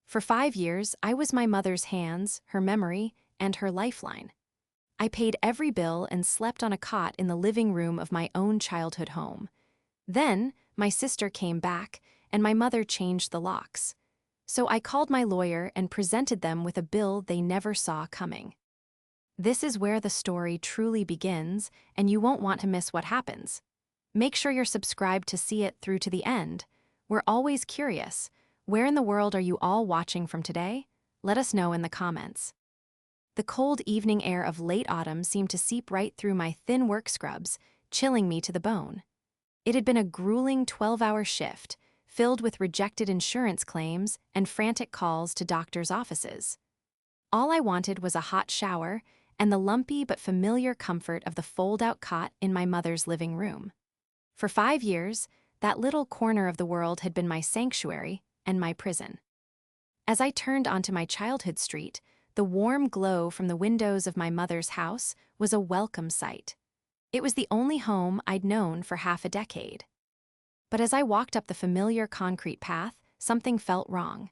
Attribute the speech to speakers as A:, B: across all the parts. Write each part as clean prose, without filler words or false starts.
A: For 5 years, I was my mother's hands, her memory, and her lifeline. I paid every bill and slept on a cot in the living room of my own childhood home. Then, my sister came back, and my mother changed the locks. So I called my lawyer and presented them with a bill they never saw coming. This is where the story truly begins, and you won't want to miss what happens. Make sure you're subscribed to see it through to the end. We're always curious. Where in the world are you all watching from today? Let us know in the comments. The cold evening air of late autumn seemed to seep right through my thin work scrubs, chilling me to the bone. It had been a grueling 12-hour shift, filled with rejected insurance claims and frantic calls to doctors' offices. All I wanted was a hot shower and the lumpy but familiar comfort of the fold-out cot in my mother's living room. For 5 years, that little corner of the world had been my sanctuary and my prison. As I turned onto my childhood street, the warm glow from the windows of my mother's house was a welcome sight. It was the only home I'd known for half a decade. But as I walked up the familiar concrete path, something felt wrong.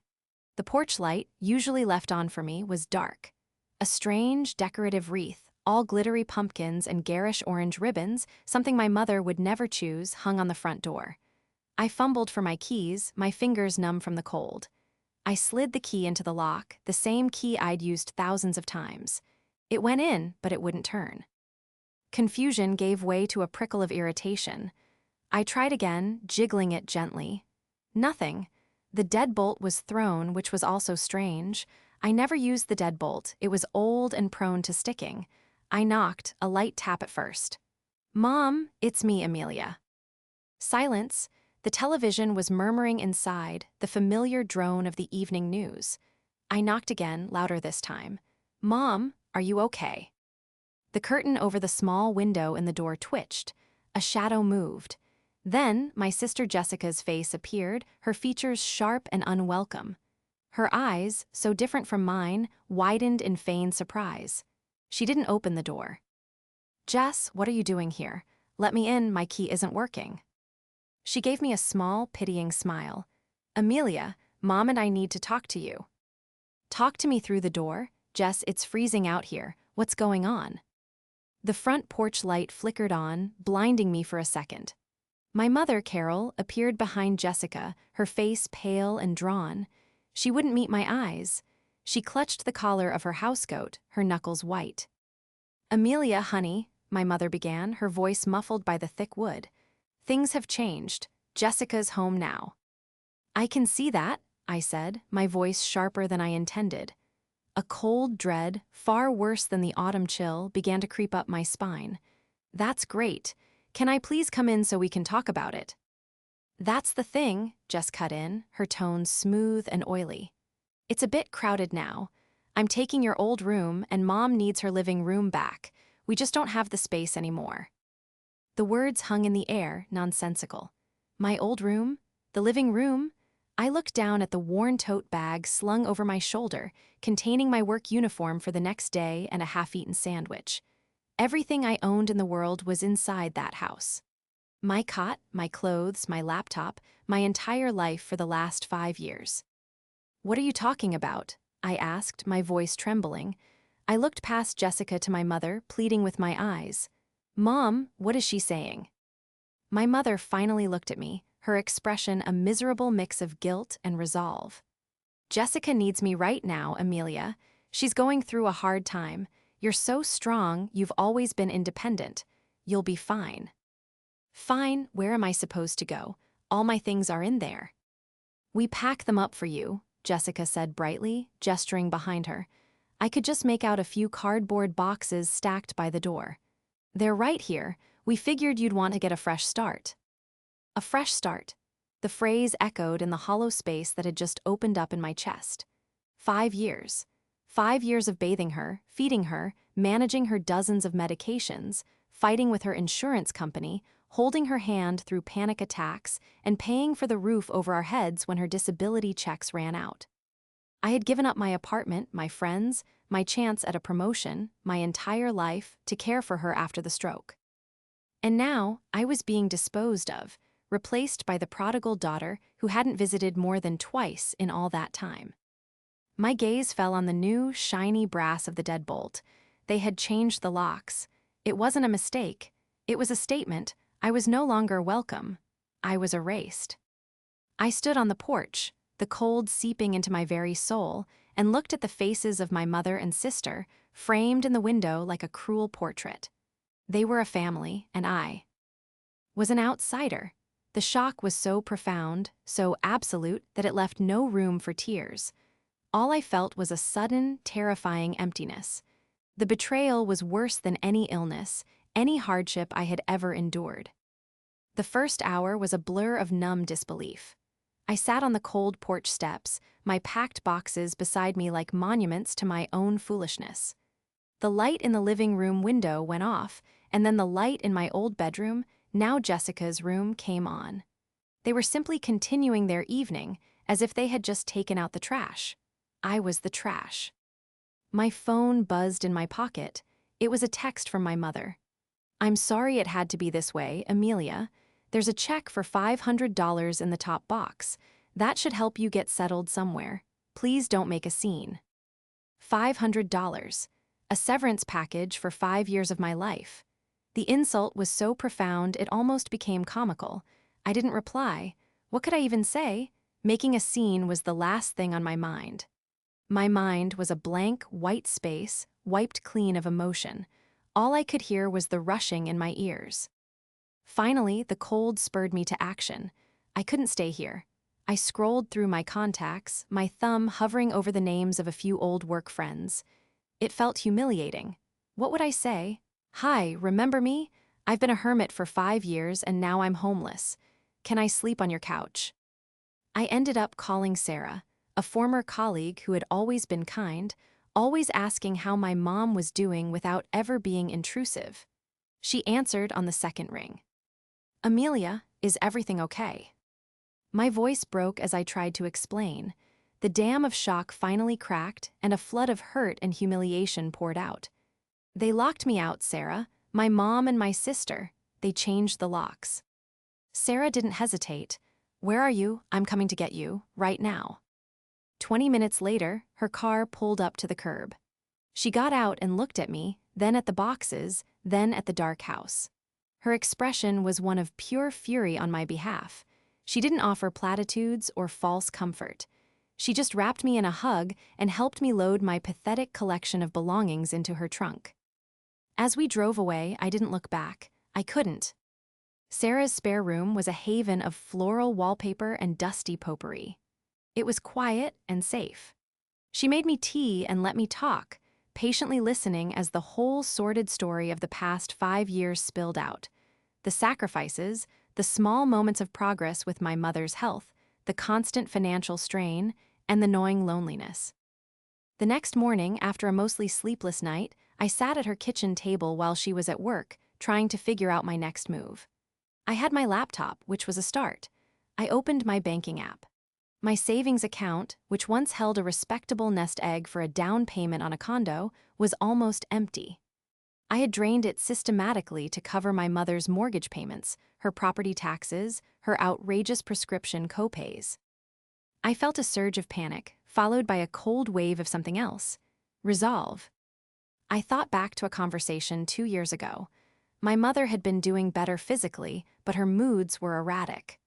A: The porch light, usually left on for me, was dark. A strange, decorative wreath, all glittery pumpkins and garish orange ribbons, something my mother would never choose, hung on the front door. I fumbled for my keys, my fingers numb from the cold. I slid the key into the lock, the same key I'd used thousands of times. It went in, but it wouldn't turn. Confusion gave way to a prickle of irritation. I tried again, jiggling it gently. Nothing. The deadbolt was thrown, which was also strange. I never used the deadbolt. It was old and prone to sticking. I knocked, a light tap at first. "Mom, it's me, Amelia." Silence. The television was murmuring inside, the familiar drone of the evening news. I knocked again, louder this time. "Mom, are you okay?" The curtain over the small window in the door twitched. A shadow moved. Then, my sister Jessica's face appeared, her features sharp and unwelcome. Her eyes, so different from mine, widened in feigned surprise. She didn't open the door. "Jess, what are you doing here? Let me in, my key isn't working." She gave me a small, pitying smile. "Amelia, Mom and I need to talk to you." "Talk to me through the door? Jess, it's freezing out here. What's going on?" The front porch light flickered on, blinding me for a second. My mother, Carol, appeared behind Jessica, her face pale and drawn. She wouldn't meet my eyes. She clutched the collar of her housecoat, her knuckles white. "Amelia, honey," my mother began, her voice muffled by the thick wood. "Things have changed. Jessica's home now." "I can see that," I said, my voice sharper than I intended. A cold dread, far worse than the autumn chill, began to creep up my spine. "That's great. Can I please come in so we can talk about it?" "That's the thing," Jess cut in, her tone smooth and oily. "It's a bit crowded now. I'm taking your old room, and Mom needs her living room back. We just don't have the space anymore." The words hung in the air, nonsensical. My old room? The living room? I looked down at the worn tote bag slung over my shoulder, containing my work uniform for the next day and a half-eaten sandwich. Everything I owned in the world was inside that house. My cot, my clothes, my laptop, my entire life for the last 5 years. "What are you talking about?" I asked, my voice trembling. I looked past Jessica to my mother, pleading with my eyes. "Mom, what is she saying?" My mother finally looked at me, her expression a miserable mix of guilt and resolve. "Jessica needs me right now, Amelia. She's going through a hard time. You're so strong, you've always been independent. You'll be fine." "Fine, where am I supposed to go? All my things are in there." "We pack them up for you," Jessica said brightly, gesturing behind her. I could just make out a few cardboard boxes stacked by the door. "They're right here. We figured you'd want to get a fresh start." A fresh start. The phrase echoed in the hollow space that had just opened up in my chest. 5 years. 5 years of bathing her, feeding her, managing her dozens of medications, fighting with her insurance company, holding her hand through panic attacks, and paying for the roof over our heads when her disability checks ran out. I had given up my apartment, my friends, my chance at a promotion, my entire life, to care for her after the stroke. And now, I was being disposed of, replaced by the prodigal daughter who hadn't visited more than twice in all that time. My gaze fell on the new, shiny brass of the deadbolt. They had changed the locks. It wasn't a mistake. It was a statement. I was no longer welcome. I was erased. I stood on the porch, the cold seeping into my very soul, and looked at the faces of my mother and sister, framed in the window like a cruel portrait. They were a family, and I was an outsider. The shock was so profound, so absolute, that it left no room for tears. All I felt was a sudden, terrifying emptiness. The betrayal was worse than any illness, any hardship I had ever endured. The first hour was a blur of numb disbelief. I sat on the cold porch steps, my packed boxes beside me like monuments to my own foolishness. The light in the living room window went off, and then the light in my old bedroom, now Jessica's room, came on. They were simply continuing their evening, as if they had just taken out the trash. I was the trash. My phone buzzed in my pocket. It was a text from my mother. "I'm sorry it had to be this way, Amelia. There's a check for $500 in the top box. That should help you get settled somewhere. Please don't make a scene." $500. A severance package for 5 years of my life. The insult was so profound it almost became comical. I didn't reply. What could I even say? Making a scene was the last thing on my mind. My mind was a blank, white space, wiped clean of emotion. All I could hear was the rushing in my ears. Finally, the cold spurred me to action. I couldn't stay here. I scrolled through my contacts, my thumb hovering over the names of a few old work friends. It felt humiliating. What would I say? "Hi, remember me? I've been a hermit for 5 years and now I'm homeless. Can I sleep on your couch?" I ended up calling Sarah, a former colleague who had always been kind, always asking how my mom was doing without ever being intrusive. She answered on the second ring. "Amelia, is everything okay?" My voice broke as I tried to explain. The dam of shock finally cracked, and a flood of hurt and humiliation poured out. "They locked me out, Sarah. My mom and my sister. They changed the locks." Sarah didn't hesitate. "Where are you? I'm coming to get you, right now." 20 minutes later, her car pulled up to the curb. She got out and looked at me, then at the boxes, then at the dark house. Her expression was one of pure fury on my behalf. She didn't offer platitudes or false comfort. She just wrapped me in a hug and helped me load my pathetic collection of belongings into her trunk. As we drove away, I didn't look back. I couldn't. Sarah's spare room was a haven of floral wallpaper and dusty potpourri. It was quiet and safe. She made me tea and let me talk, patiently listening as the whole sordid story of the past 5 years spilled out. The sacrifices, the small moments of progress with my mother's health, the constant financial strain, and the gnawing loneliness. The next morning, after a mostly sleepless night, I sat at her kitchen table while she was at work, trying to figure out my next move. I had my laptop, which was a start. I opened my banking app. My savings account, which once held a respectable nest egg for a down payment on a condo, was almost empty. I had drained it systematically to cover my mother's mortgage payments, her property taxes, her outrageous prescription copays. I felt a surge of panic, followed by a cold wave of something else. Resolve. I thought back to a conversation 2 years ago. My mother had been doing better physically, but her moods were erratic.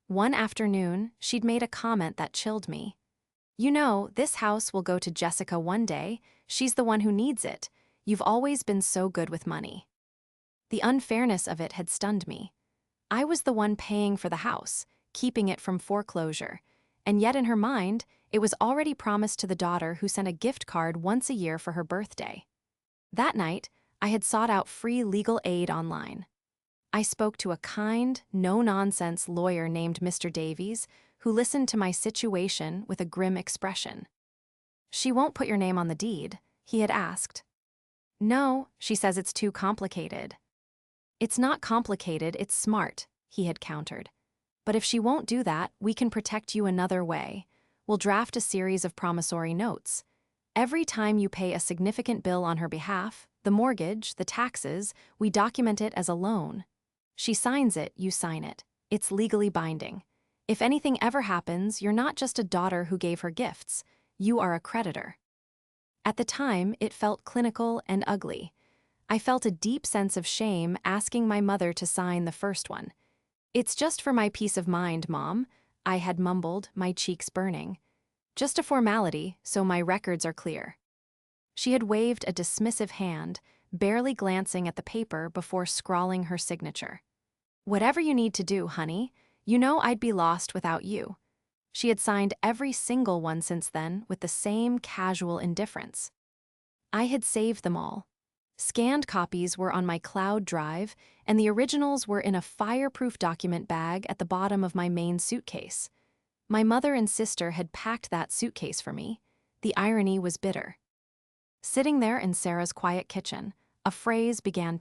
A: One afternoon, she'd made a comment that chilled me. "You know, this house will go to Jessica one day. She's the one who needs it. You've always been so good with money." The unfairness of it had stunned me. I was the one paying for the house, keeping it from foreclosure, and yet in her mind, it was already promised to the daughter who sent a gift card once a year for her birthday. That night, I had sought out free legal aid online. I spoke to a kind, no-nonsense lawyer named Mr. Davies, who listened to my situation with a grim expression. "She won't put your name on the deed?" he had asked. "No, she says it's too complicated." "It's not complicated, it's smart," he had countered. "But if she won't do that, we can protect you another way. We'll draft a series of promissory notes. Every time you pay a significant bill on her behalf, the mortgage, the taxes, we document it as a loan. She signs it, you sign it. It's legally binding. If anything ever happens, you're not just a daughter who gave her gifts. "You are a creditor." At the time, it felt clinical and ugly. I felt a deep sense of shame asking my mother to sign the first one. "It's just for my peace of mind, Mom," I had mumbled, my cheeks burning. "Just a formality, so my records are clear." She had waved a dismissive hand, barely glancing at the paper before scrawling her signature. "Whatever you need to do, honey. You know I'd be lost without you." She had signed every single one since then with the same casual indifference. I had saved them all. Scanned copies were on my cloud drive, and the originals were in a fireproof document bag at the bottom of my main suitcase. My mother and sister had packed that suitcase for me. The irony was bitter. Sitting there in Sarah's quiet kitchen, a phrase began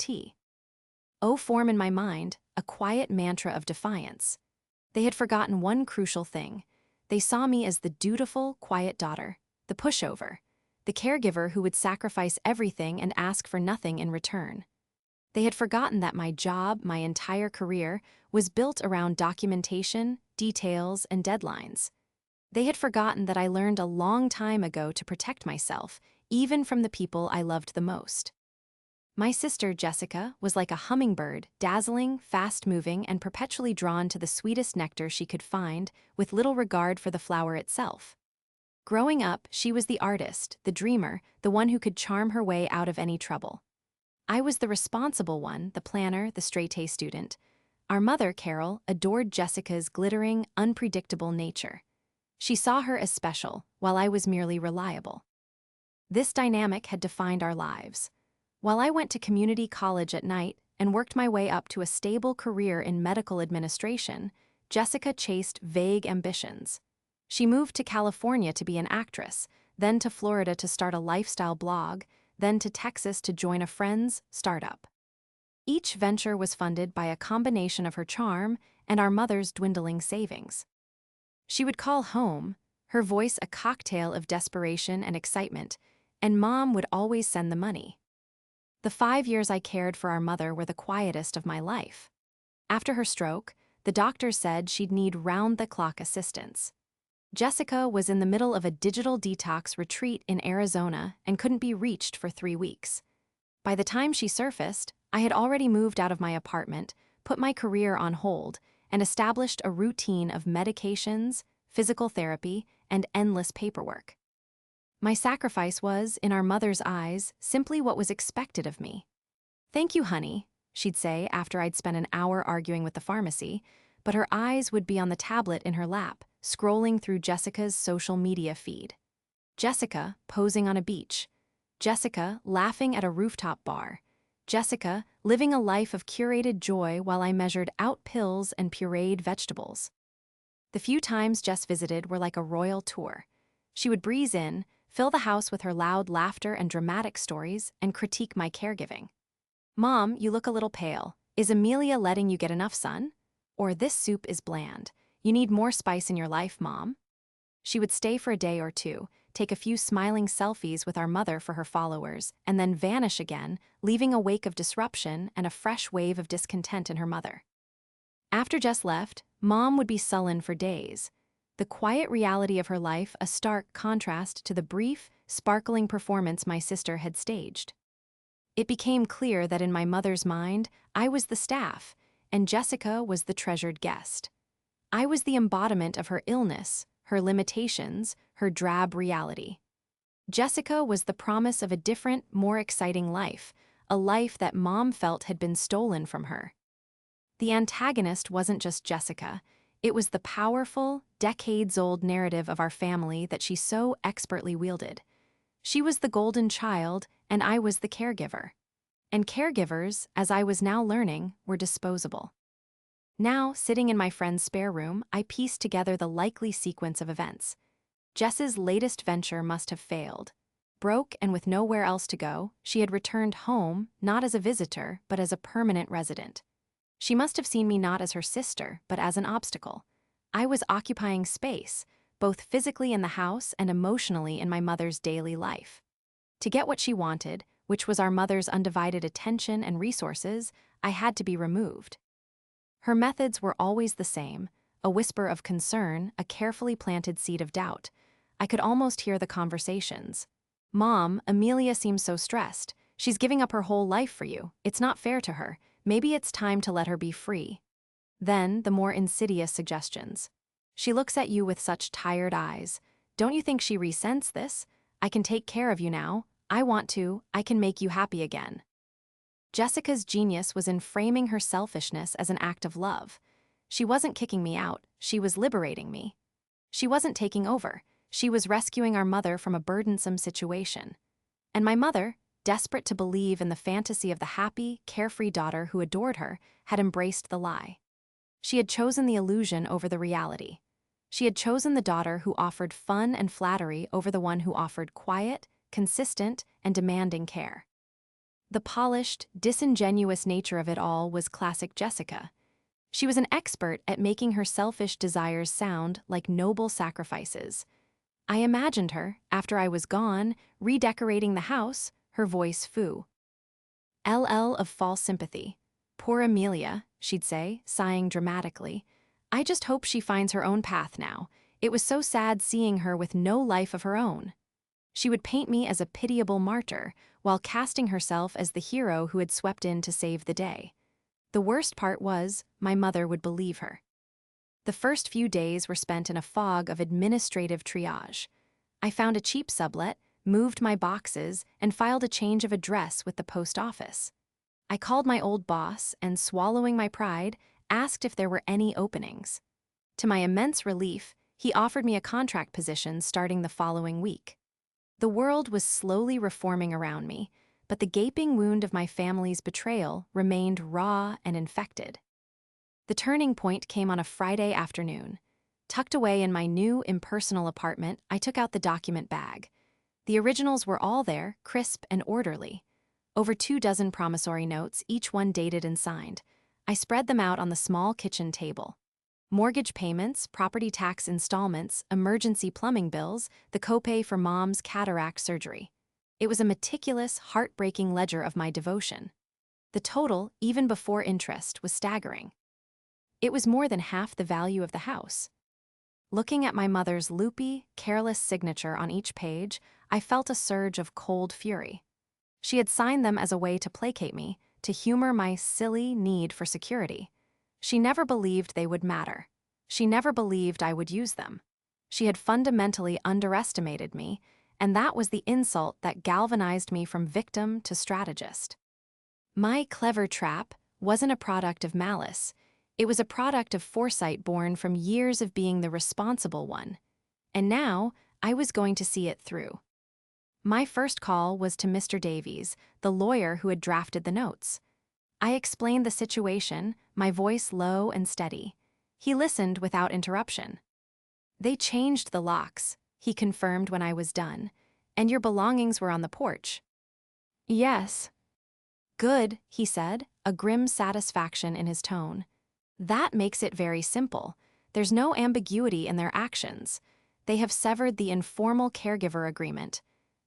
A: form in my mind, a quiet mantra of defiance. They had forgotten one crucial thing. They saw me as the dutiful, quiet daughter, the pushover, the caregiver who would sacrifice everything and ask for nothing in return. They had forgotten that my job, my entire career, was built around documentation, details, and deadlines. They had forgotten that I learned a long time ago to protect myself, even from the people I loved the most. My sister, Jessica, was like a hummingbird, dazzling, fast-moving, and perpetually drawn to the sweetest nectar she could find, with little regard for the flower itself. Growing up, she was the artist, the dreamer, the one who could charm her way out of any trouble. I was the responsible one, the planner, the straight-A student. Our mother, Carol, adored Jessica's glittering, unpredictable nature. She saw her as special, while I was merely reliable. This dynamic had defined our lives. While I went to community college at night and worked my way up to a stable career in medical administration, Jessica chased vague ambitions. She moved to California to be an actress, then to Florida to start a lifestyle blog, then to Texas to join a friend's startup. Each venture was funded by a combination of her charm and our mother's dwindling savings. She would call home, her voice a cocktail of desperation and excitement, and Mom would always send the money. The 5 years I cared for our mother were the quietest of my life. After her stroke, the doctors said she'd need round-the-clock assistance. Jessica was in the middle of a digital detox retreat in Arizona and couldn't be reached for 3 weeks. By the time she surfaced, I had already moved out of my apartment, put my career on hold, and established a routine of medications, physical therapy, and endless paperwork. My sacrifice was, in our mother's eyes, simply what was expected of me. "Thank you, honey," she'd say after I'd spent an hour arguing with the pharmacy, but her eyes would be on the tablet in her lap, scrolling through Jessica's social media feed. Jessica posing on a beach. Jessica laughing at a rooftop bar. Jessica living a life of curated joy while I measured out pills and pureed vegetables. The few times Jess visited were like a royal tour. She would breeze in, fill the house with her loud laughter and dramatic stories, and critique my caregiving. "Mom, you look a little pale. Is Amelia letting you get enough sun?" Or, "This soup is bland. You need more spice in your life, Mom." She would stay for a day or two, take a few smiling selfies with our mother for her followers, and then vanish again, leaving a wake of disruption and a fresh wave of discontent in her mother. After Jess left, Mom would be sullen for days. The quiet reality of her life a stark contrast to the brief, sparkling performance my sister had staged. It became clear that in my mother's mind, I was the staff, and Jessica was the treasured guest. I was the embodiment of her illness, her limitations, her drab reality. Jessica was the promise of a different, more exciting life, a life that Mom felt had been stolen from her. The antagonist wasn't just Jessica. It was the powerful, decades-old narrative of our family that she so expertly wielded. She was the golden child, and I was the caregiver. And caregivers, as I was now learning, were disposable. Now, sitting in my friend's spare room, I pieced together the likely sequence of events. Jess's latest venture must have failed. Broke and with nowhere else to go, she had returned home, not as a visitor, but as a permanent resident. She must have seen me not as her sister, but as an obstacle. I was occupying space, both physically in the house and emotionally in my mother's daily life. To get what she wanted, which was our mother's undivided attention and resources, I had to be removed. Her methods were always the same, a whisper of concern, a carefully planted seed of doubt. I could almost hear the conversations. "Mom, Amelia seems so stressed. She's giving up her whole life for you. It's not fair to her. Maybe it's time to let her be free." Then, the more insidious suggestions. "She looks at you with such tired eyes. Don't you think she resents this? I can take care of you now. I want to. I can make you happy again." Jessica's genius was in framing her selfishness as an act of love. She wasn't kicking me out, she was liberating me. She wasn't taking over, she was rescuing our mother from a burdensome situation. And my mother, desperate to believe in the fantasy of the happy, carefree daughter who adored her, had embraced the lie. She had chosen the illusion over the reality. She had chosen the daughter who offered fun and flattery over the one who offered quiet, consistent, and demanding care. The polished, disingenuous nature of it all was classic Jessica. She was an expert at making her selfish desires sound like noble sacrifices. I imagined her, after I was gone, redecorating the house, her voice foo. "LL of false sympathy. Poor Amelia," she'd say, sighing dramatically. "I just hope she finds her own path now. It was so sad seeing her with no life of her own." She would paint me as a pitiable martyr, while casting herself as the hero who had swept in to save the day. The worst part was, my mother would believe her. The first few days were spent in a fog of administrative triage. I found a cheap sublet, moved my boxes, and filed a change of address with the post office. I called my old boss and, swallowing my pride, asked if there were any openings. To my immense relief, he offered me a contract position starting the following week. The world was slowly reforming around me, but the gaping wound of my family's betrayal remained raw and infected. The turning point came on a Friday afternoon. Tucked away in my new, impersonal apartment, I took out the document bag. The originals were all there, crisp and orderly. Over 24 promissory notes, each one dated and signed. I spread them out on the small kitchen table. Mortgage payments, property tax installments, emergency plumbing bills, the copay for Mom's cataract surgery. It was a meticulous, heartbreaking ledger of my devotion. The total, even before interest, was staggering. It was more than half the value of the house. Looking at my mother's loopy, careless signature on each page, I felt a surge of cold fury. She had signed them as a way to placate me, to humor my silly need for security. She never believed they would matter. She never believed I would use them. She had fundamentally underestimated me, and that was the insult that galvanized me from victim to strategist. My clever trap wasn't a product of malice. It was a product of foresight born from years of being the responsible one. And now, I was going to see it through. My first call was to Mr. Davies, the lawyer who had drafted the notes. I explained the situation, my voice low and steady. He listened without interruption. "They changed the locks," he confirmed when I was done, "and your belongings were on the porch." "Yes." "Good," he said, a grim satisfaction in his tone. "That makes it very simple. There's no ambiguity in their actions. They have severed the informal caregiver agreement.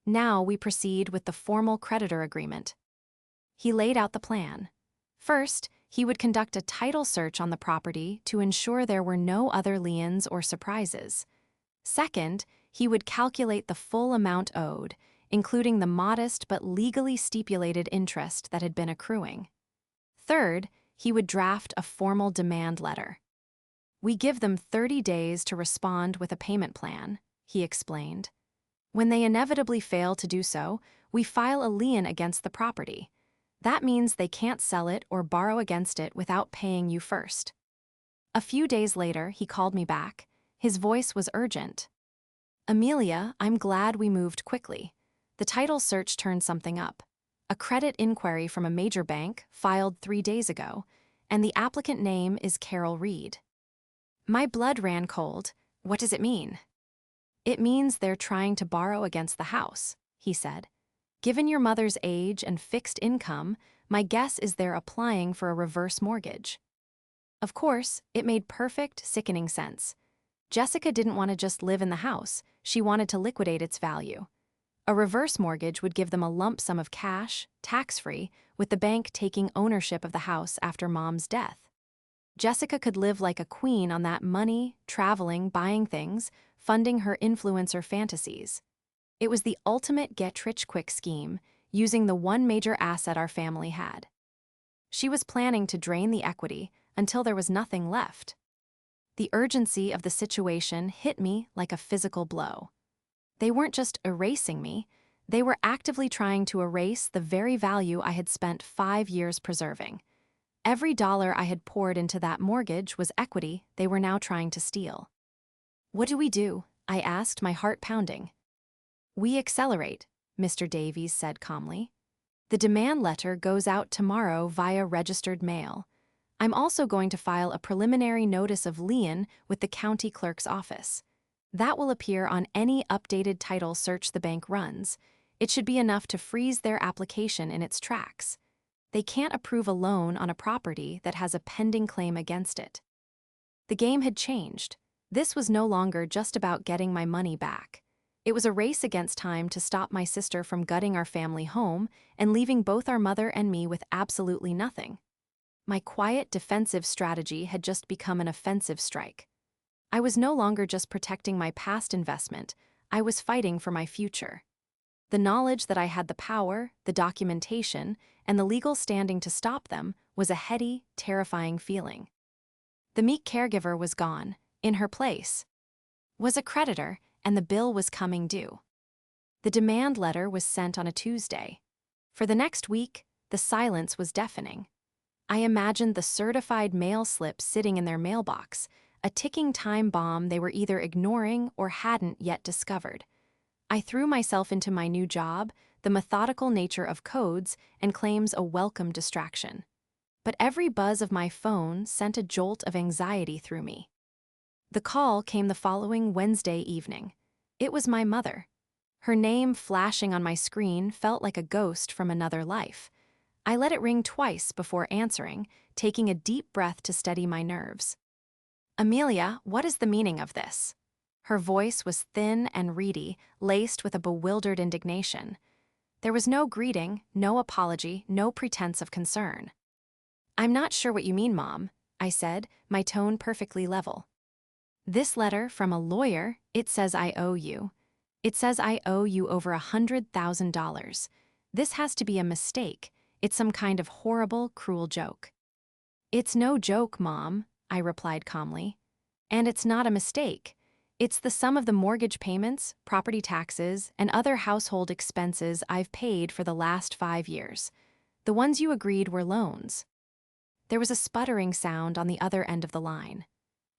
A: Now we proceed with the formal creditor agreement." He laid out the plan. First, he would conduct a title search on the property to ensure there were no other liens or surprises. Second, he would calculate the full amount owed, including the modest but legally stipulated interest that had been accruing. Third, he would draft a formal demand letter. "We give them 30 days to respond with a payment plan," he explained. "When they inevitably fail to do so, we file a lien against the property. That means they can't sell it or borrow against it without paying you first." A few days later, he called me back. His voice was urgent. "Amelia, I'm glad we moved quickly. The title search turned something up. A credit inquiry from a major bank filed 3 days ago, and the applicant name is Carol Reed." My blood ran cold. "What does it mean?" "It means they're trying to borrow against the house," he said. "Given your mother's age and fixed income, my guess is they're applying for a reverse mortgage." Of course, it made perfect, sickening sense. Jessica didn't want to just live in the house, she wanted to liquidate its value. A reverse mortgage would give them a lump sum of cash, tax-free, with the bank taking ownership of the house after Mom's death. Jessica could live like a queen on that money, traveling, buying things, funding her influencer fantasies. It was the ultimate get-rich-quick scheme, using the one major asset our family had. She was planning to drain the equity until there was nothing left. The urgency of the situation hit me like a physical blow. They weren't just erasing me, they were actively trying to erase the very value I had spent 5 years preserving. Every dollar I had poured into that mortgage was equity they were now trying to steal. "What do we do?" I asked, my heart pounding. "We accelerate," Mr. Davies said calmly. "The demand letter goes out tomorrow via registered mail. I'm also going to file a preliminary notice of lien with the county clerk's office. That will appear on any updated title search the bank runs. It should be enough to freeze their application in its tracks. They can't approve a loan on a property that has a pending claim against it." The game had changed. This was no longer just about getting my money back. It was a race against time to stop my sister from gutting our family home and leaving both our mother and me with absolutely nothing. My quiet, defensive strategy had just become an offensive strike. I was no longer just protecting my past investment, I was fighting for my future. The knowledge that I had the power, the documentation, and the legal standing to stop them was a heady, terrifying feeling. The meek caregiver was gone. In her place was a creditor, and the bill was coming due. The demand letter was sent on a Tuesday. For the next week, the silence was deafening. I imagined the certified mail slip sitting in their mailbox, a ticking time bomb they were either ignoring or hadn't yet discovered. I threw myself into my new job, the methodical nature of codes and claims a welcome distraction. But every buzz of my phone sent a jolt of anxiety through me. The call came the following Wednesday evening. It was my mother. Her name flashing on my screen felt like a ghost from another life. I let it ring twice before answering, taking a deep breath to steady my nerves. "Amelia, what is the meaning of this?" Her voice was thin and reedy, laced with a bewildered indignation. There was no greeting, no apology, no pretense of concern. "I'm not sure what you mean, Mom," I said, my tone perfectly level. "This letter from a lawyer, it says I owe you. It says I owe you over $100,000. This has to be a mistake. It's some kind of horrible, cruel joke." "It's no joke, Mom," I replied calmly. "And it's not a mistake. It's the sum of the mortgage payments, property taxes, and other household expenses I've paid for the last 5 years. The ones you agreed were loans." There was a sputtering sound on the other end of the line.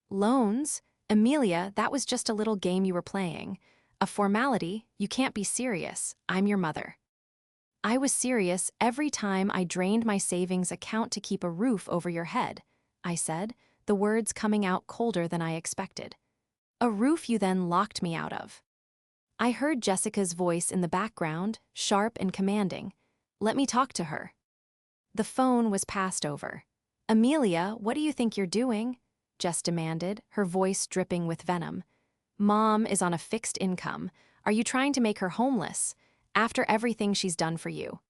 A: "Loans? Amelia, that was just a little game you were playing. A formality, you can't be serious. I'm your mother." "I was serious every time I drained my savings account to keep a roof over your head," I said, the words coming out colder than I expected. "A roof you then locked me out of." I heard Jessica's voice in the background, sharp and commanding. "Let me talk to her." The phone was passed over. "Amelia, what do you think you're doing?" Jess demanded, her voice dripping with venom. "Mom is on a fixed income. Are you trying to make her homeless? After everything she's done for you."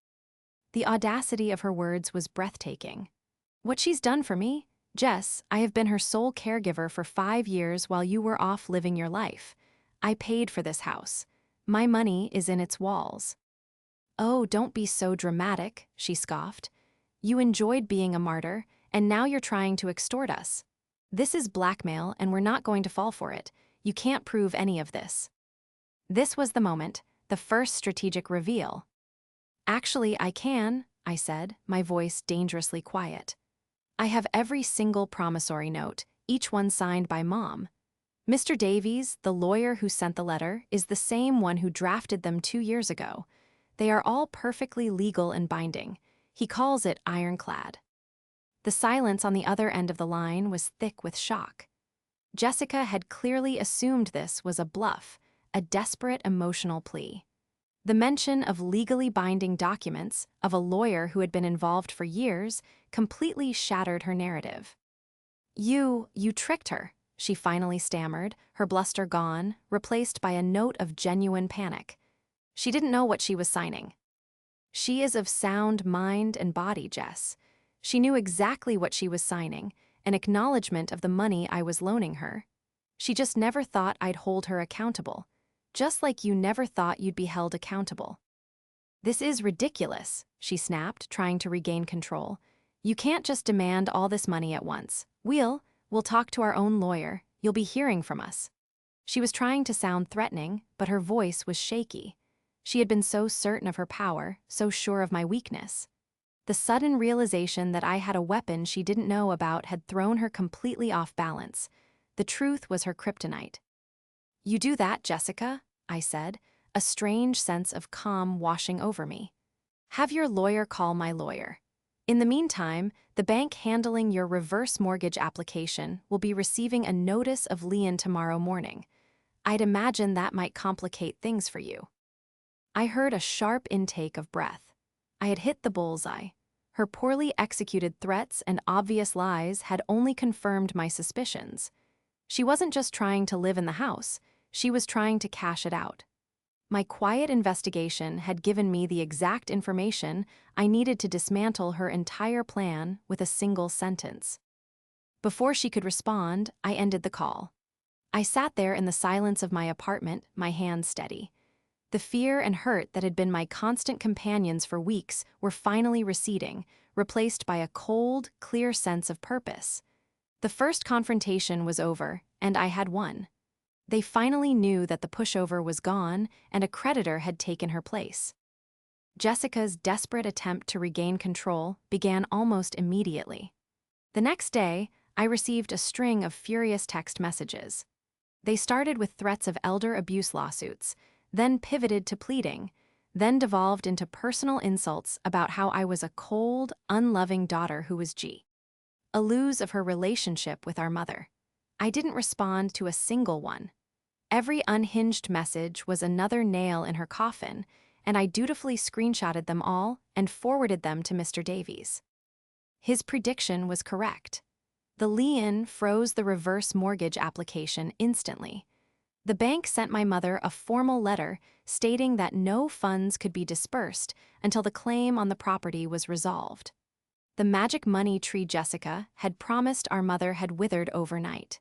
A: The audacity of her words was breathtaking. "What she's done for me? Jess, I have been her sole caregiver for 5 years while you were off living your life. I paid for this house. My money is in its walls." "Oh, don't be so dramatic," she scoffed. "You enjoyed being a martyr, and now you're trying to extort us. This is blackmail, and we're not going to fall for it. You can't prove any of this." This was the moment, the first strategic reveal. "Actually, I can," I said, my voice dangerously quiet. "I have every single promissory note, each one signed by Mom. Mr. Davies, the lawyer who sent the letter, is the same one who drafted them 2 years ago. They are all perfectly legal and binding. He calls it ironclad." The silence on the other end of the line was thick with shock. Jessica had clearly assumed this was a bluff, a desperate emotional plea. The mention of legally binding documents, of a lawyer who had been involved for years, completely shattered her narrative. You tricked her," she finally stammered, her bluster gone, replaced by a note of genuine panic. "She didn't know what she was signing." "She is of sound mind and body, Jess. She knew exactly what she was signing, an acknowledgement of the money I was loaning her. She just never thought I'd hold her accountable, just like you never thought you'd be held accountable. This is ridiculous, she snapped, trying to regain control. You can't just demand all this money at once. We'll talk to our own lawyer. You'll be hearing from us. She was trying to sound threatening, but her voice was shaky. She had been so certain of her power, so sure of my weakness. The sudden realization that I had a weapon she didn't know about had thrown her completely off balance. The truth was her kryptonite. You do that, Jessica? I said, a strange sense of calm washing over me. Have your lawyer call my lawyer. In the meantime, the bank handling your reverse mortgage application will be receiving a notice of lien tomorrow morning. I'd imagine that might complicate things for you. I heard a sharp intake of breath. I had hit the bullseye. Her poorly executed threats and obvious lies had only confirmed my suspicions. She wasn't just trying to live in the house, she was trying to cash it out. My quiet investigation had given me the exact information I needed to dismantle her entire plan with a single sentence. Before she could respond, I ended the call. I sat there in the silence of my apartment, my hands steady. The fear and hurt that had been my constant companions for weeks were finally receding, replaced by a cold, clear sense of purpose. The first confrontation was over, and I had won. They finally knew that the pushover was gone and a creditor had taken her place. Jessica's desperate attempt to regain control began almost immediately. The next day, I received a string of furious text messages. They started with threats of elder abuse lawsuits, then pivoted to pleading, then devolved into personal insults about how I was a cold, unloving daughter who was a lose of her relationship with our mother. I didn't respond to a single one. Every unhinged message was another nail in her coffin, and I dutifully screenshotted them all and forwarded them to Mr. Davies. His prediction was correct. The lien froze the reverse mortgage application instantly. The bank sent my mother a formal letter stating that no funds could be dispersed until the claim on the property was resolved. The magic money tree Jessica had promised our mother had withered overnight.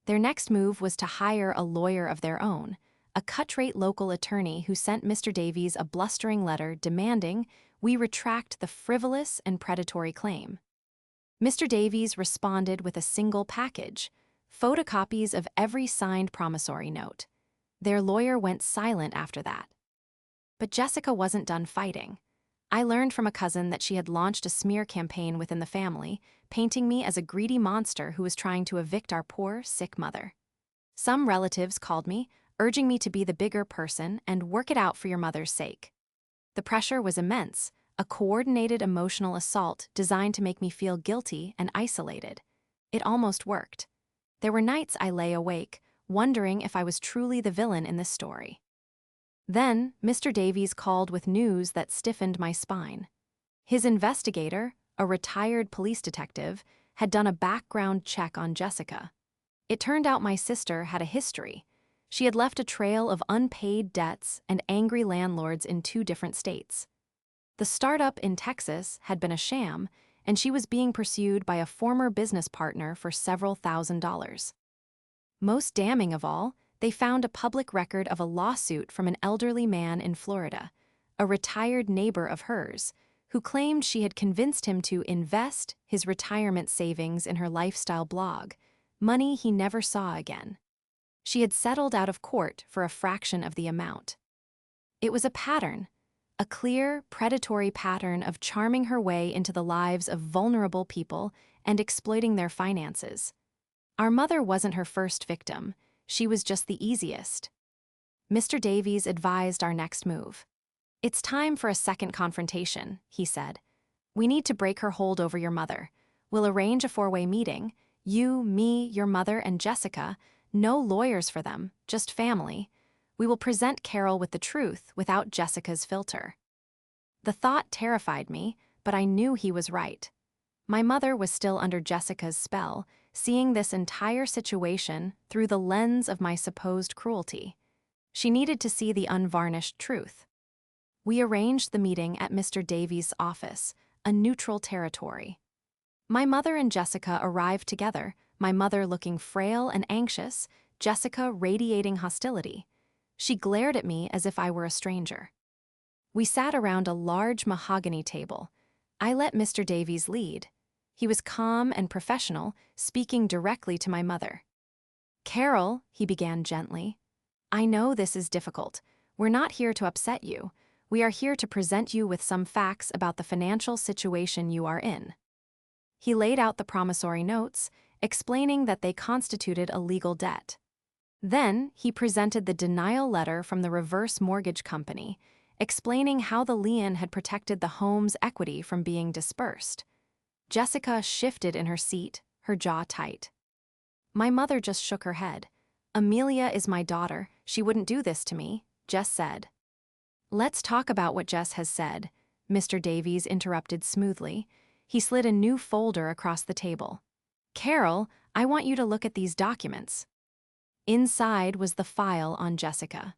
A: Their next move was to hire a lawyer of their own, a cut-rate local attorney who sent Mr. Davies a blustering letter demanding we retract the frivolous and predatory claim. Mr. Davies responded with a single package, photocopies of every signed promissory note. Their lawyer went silent after that. But Jessica wasn't done fighting. I learned from a cousin that she had launched a smear campaign within the family, painting me as a greedy monster who was trying to evict our poor, sick mother. Some relatives called me, urging me to be the bigger person and work it out for your mother's sake. The pressure was immense, a coordinated emotional assault designed to make me feel guilty and isolated. It almost worked. There were nights I lay awake, wondering if I was truly the villain in this story. Then, Mr. Davies called with news that stiffened my spine. His investigator, a retired police detective, had done a background check on Jessica. It turned out my sister had a history. She had left a trail of unpaid debts and angry landlords in 2 different states. The startup in Texas had been a sham, and she was being pursued by a former business partner for several $1,000s. Most damning of all, they found a public record of a lawsuit from an elderly man in Florida, a retired neighbor of hers, who claimed she had convinced him to invest his retirement savings in her lifestyle blog, money he never saw again. She had settled out of court for a fraction of the amount. It was a pattern, a clear, predatory pattern of charming her way into the lives of vulnerable people and exploiting their finances. Our mother wasn't her first victim. She was just the easiest. Mr. Davies advised our next move. It's time for a second confrontation, he said. We need to break her hold over your mother. We'll arrange a 4-way meeting. You, me, your mother, and Jessica. No lawyers for them, just family. We will present Carol with the truth without Jessica's filter. The thought terrified me, but I knew he was right. My mother was still under Jessica's spell, seeing this entire situation through the lens of my supposed cruelty. She needed to see the unvarnished truth. We arranged the meeting at Mr. Davies' office, a neutral territory. My mother and Jessica arrived together, my mother looking frail and anxious, Jessica radiating hostility. She glared at me as if I were a stranger. We sat around a large mahogany table. I let Mr. Davies lead. He was calm and professional, speaking directly to my mother. "Carol," he began gently, "I know this is difficult. We're not here to upset you. We are here to present you with some facts about the financial situation you are in." He laid out the promissory notes, explaining that they constituted a legal debt. Then he presented the denial letter from the reverse mortgage company, explaining how the lien had protected the home's equity from being dispersed. Jessica shifted in her seat, her jaw tight. My mother just shook her head. "Amelia is my daughter. She wouldn't do this to me," Jess said. "Let's talk about what Jess has said," Mr. Davies interrupted smoothly. He slid a new folder across the table. "Carol, I want you to look at these documents." Inside was the file on Jessica.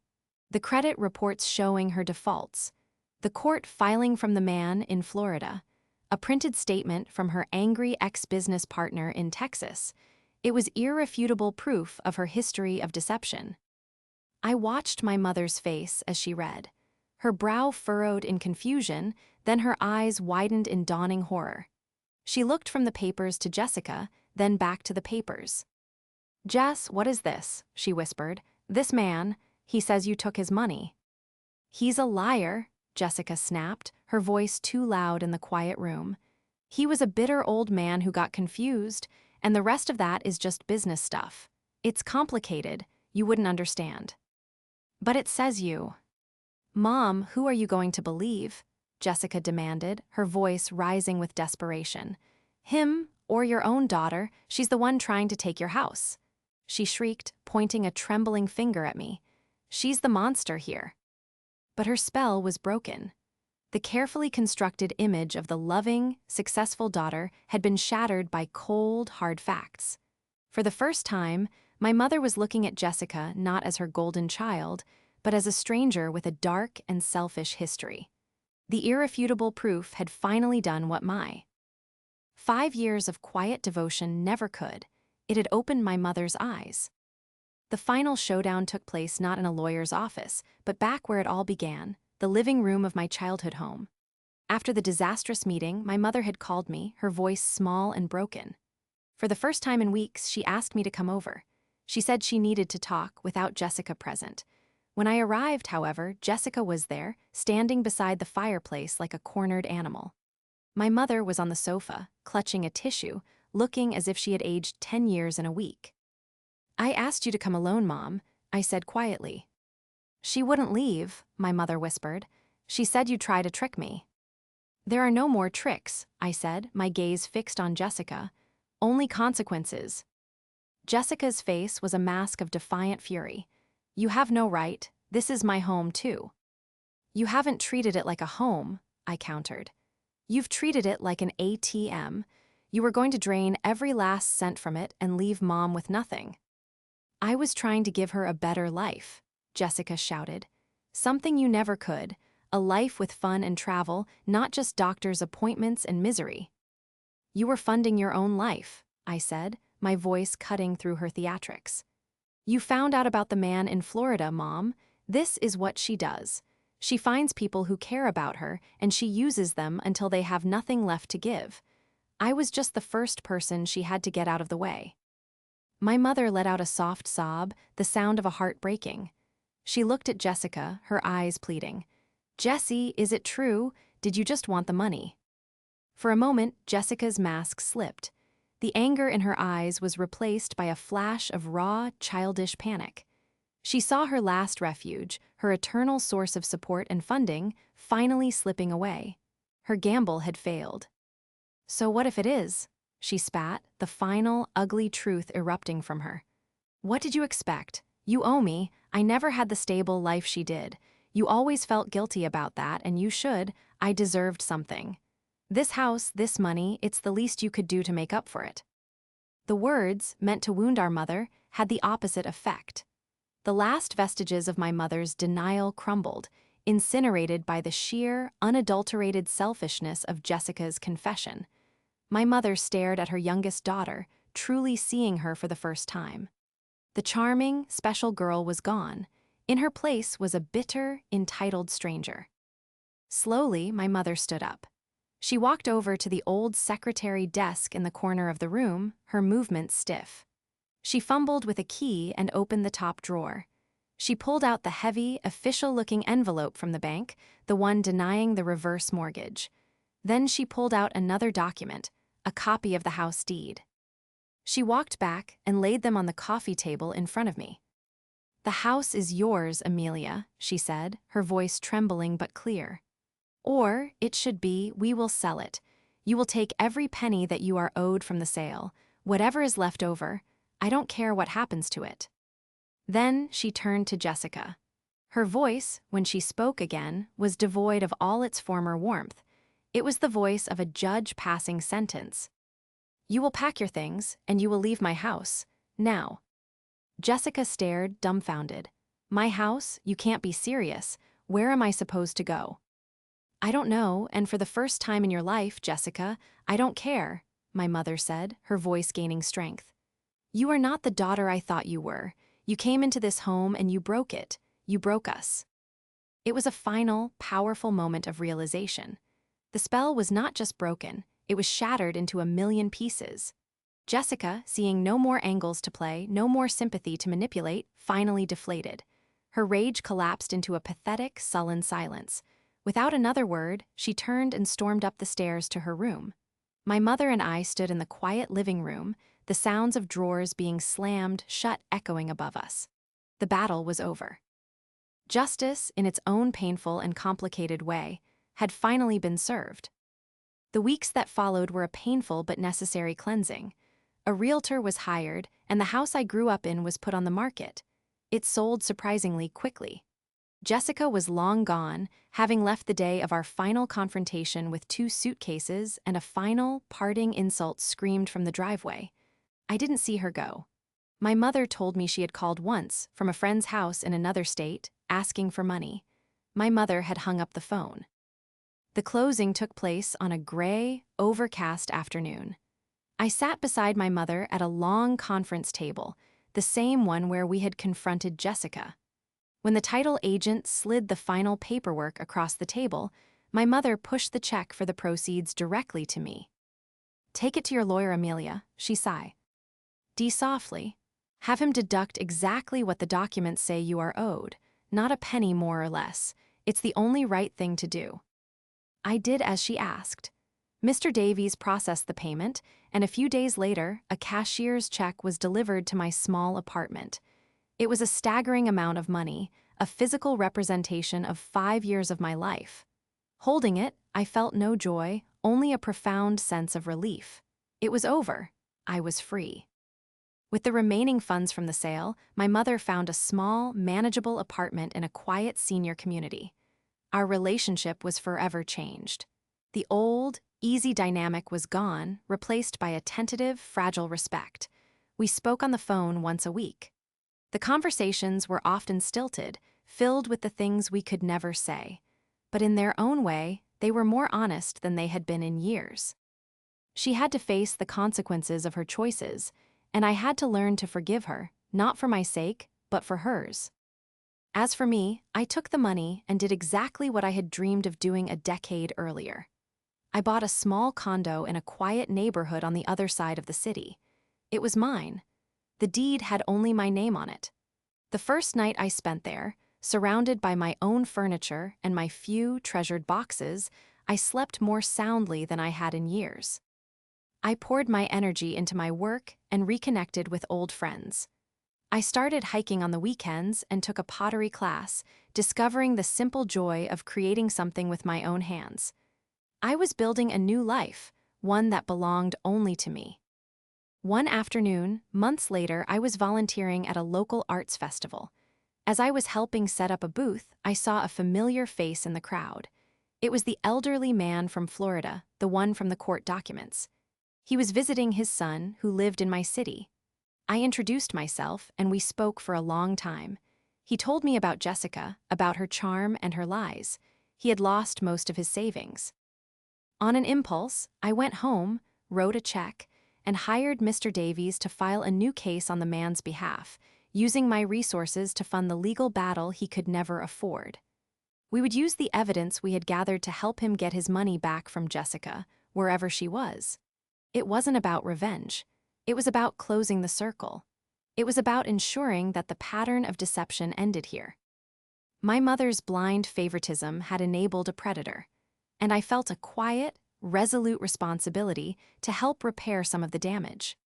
A: The credit reports showing her defaults. The court filing from the man in Florida. A printed statement from her angry ex-business partner in Texas. It was irrefutable proof of her history of deception. I watched my mother's face as she read. Her brow furrowed in confusion, then her eyes widened in dawning horror. She looked from the papers to Jessica, then back to the papers. "Jess, what is this?" she whispered. "This man, he says you took his money." "He's a liar," Jessica snapped, her voice too loud in the quiet room. "He was a bitter old man who got confused, and the rest of that is just business stuff. It's complicated, you wouldn't understand." "But it says you." "Mom, who are you going to believe?" Jessica demanded, her voice rising with desperation. "Him, or your own daughter? She's the one trying to take your house," she shrieked, pointing a trembling finger at me. "She's the monster here." But her spell was broken. The carefully constructed image of the loving, successful daughter had been shattered by cold, hard facts. For the first time, my mother was looking at Jessica not as her golden child, but as a stranger with a dark and selfish history. The irrefutable proof had finally done what my 5 years of quiet devotion never could. It had opened my mother's eyes. The final showdown took place not in a lawyer's office, but back where it all began, the living room of my childhood home. After the disastrous meeting, my mother had called me, her voice small and broken. For the first time in weeks, she asked me to come over. She said she needed to talk without Jessica present. When I arrived, however, Jessica was there, standing beside the fireplace like a cornered animal. My mother was on the sofa, clutching a tissue, looking as if she had aged 10 years in a week. "I asked you to come alone, Mom," I said quietly. "She wouldn't leave," my mother whispered. "She said you'd try to trick me." "There are no more tricks," I said, my gaze fixed on Jessica. "Only consequences." Jessica's face was a mask of defiant fury. "You have no right. This is my home, too." "You haven't treated it like a home," I countered. "You've treated it like an ATM. You were going to drain every last cent from it and leave Mom with nothing." "I was trying to give her a better life," Jessica shouted. "Something you never could, a life with fun and travel, not just doctor's appointments and misery." "You were funding your own life," I said, my voice cutting through her theatrics. "You found out about the man in Florida, Mom. This is what she does. She finds people who care about her, and she uses them until they have nothing left to give. I was just the first person she had to get out of the way." My mother let out a soft sob, the sound of a heart breaking. She looked at Jessica, her eyes pleading. "Jessie, is it true? Did you just want the money?" For a moment, Jessica's mask slipped. The anger in her eyes was replaced by a flash of raw, childish panic. She saw her last refuge, her eternal source of support and funding, finally slipping away. Her gamble had failed. "So what if it is?" she spat, the final, ugly truth erupting from her. "What did you expect? You owe me. I never had the stable life she did. You always felt guilty about that, and you should. I deserved something. This house, this money, it's the least you could do to make up for it." The words, meant to wound our mother, had the opposite effect. The last vestiges of my mother's denial crumbled, incinerated by the sheer, unadulterated selfishness of Jessica's confession. My mother stared at her youngest daughter, truly seeing her for the first time. The charming, special girl was gone. In her place was a bitter, entitled stranger. Slowly, my mother stood up. She walked over to the old secretary desk in the corner of the room, her movements stiff. She fumbled with a key and opened the top drawer. She pulled out the heavy, official-looking envelope from the bank, the one denying the reverse mortgage. Then she pulled out another document, a copy of the house deed. She walked back and laid them on the coffee table in front of me. "The house is yours, Amelia," she said, her voice trembling but clear. "Or, it should be, we will sell it. You will take every penny that you are owed from the sale, whatever is left over. I don't care what happens to it." Then she turned to Jessica. Her voice, when she spoke again, was devoid of all its former warmth. It was the voice of a judge passing sentence. "You will pack your things, and you will leave my house. Now." Jessica stared, dumbfounded. "My house? You can't be serious. Where am I supposed to go?" "I don't know, and for the first time in your life, Jessica, I don't care," my mother said, her voice gaining strength. "You are not the daughter I thought you were. You came into this home and you broke it. You broke us." It was a final, powerful moment of realization. The spell was not just broken, it was shattered into a million pieces. Jessica, seeing no more angles to play, no more sympathy to manipulate, finally deflated. Her rage collapsed into a pathetic, sullen silence. Without another word, she turned and stormed up the stairs to her room. My mother and I stood in the quiet living room, the sounds of drawers being slammed shut echoing above us. The battle was over. Justice, in its own painful and complicated way, had finally been served. The weeks that followed were a painful but necessary cleansing. A realtor was hired, and the house I grew up in was put on the market. It sold surprisingly quickly. Jessica was long gone, having left the day of our final confrontation with 2 suitcases and a final, parting insult screamed from the driveway. I didn't see her go. My mother told me she had called once, from a friend's house in another state, asking for money. My mother had hung up the phone. The closing took place on a gray, overcast afternoon. I sat beside my mother at a long conference table, the same one where we had confronted Jessica. When the title agent slid the final paperwork across the table, my mother pushed the check for the proceeds directly to me. "Take it to your lawyer, Amelia," she sighed. "D softly. Have him deduct exactly what the documents say you are owed, not a penny more or less. It's the only right thing to do." I did as she asked. Mr. Davies processed the payment, and a few days later, a cashier's check was delivered to my small apartment. It was a staggering amount of money, a physical representation of 5 years of my life. Holding it, I felt no joy, only a profound sense of relief. It was over. I was free. With the remaining funds from the sale, my mother found a small, manageable apartment in a quiet senior community. Our relationship was forever changed. The old, easy dynamic was gone, replaced by a tentative, fragile respect. We spoke on the phone once a week. The conversations were often stilted, filled with the things we could never say. But in their own way, they were more honest than they had been in years. She had to face the consequences of her choices, and I had to learn to forgive her, not for my sake, but for hers. As for me, I took the money and did exactly what I had dreamed of doing a decade earlier. I bought a small condo in a quiet neighborhood on the other side of the city. It was mine. The deed had only my name on it. The first night I spent there, surrounded by my own furniture and my few treasured boxes, I slept more soundly than I had in years. I poured my energy into my work and reconnected with old friends. I started hiking on the weekends and took a pottery class, discovering the simple joy of creating something with my own hands. I was building a new life, one that belonged only to me. One afternoon, months later, I was volunteering at a local arts festival. As I was helping set up a booth, I saw a familiar face in the crowd. It was the elderly man from Florida, the one from the court documents. He was visiting his son, who lived in my city. I introduced myself, and we spoke for a long time. He told me about Jessica, about her charm and her lies. He had lost most of his savings. On an impulse, I went home, wrote a check, and hired Mr. Davies to file a new case on the man's behalf, using my resources to fund the legal battle he could never afford. We would use the evidence we had gathered to help him get his money back from Jessica, wherever she was. It wasn't about revenge. It was about closing the circle. It was about ensuring that the pattern of deception ended here. My mother's blind favoritism had enabled a predator, and I felt a quiet, resolute responsibility to help repair some of the damage.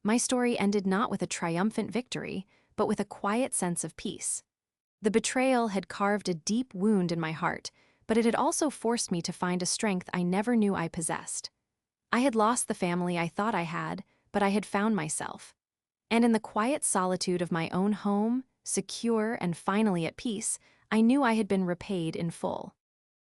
A: My story ended not with a triumphant victory, but with a quiet sense of peace. The betrayal had carved a deep wound in my heart, but it had also forced me to find a strength I never knew I possessed. I had lost the family I thought I had, but I had found myself. And in the quiet solitude of my own home, secure and finally at peace, I knew I had been repaid in full.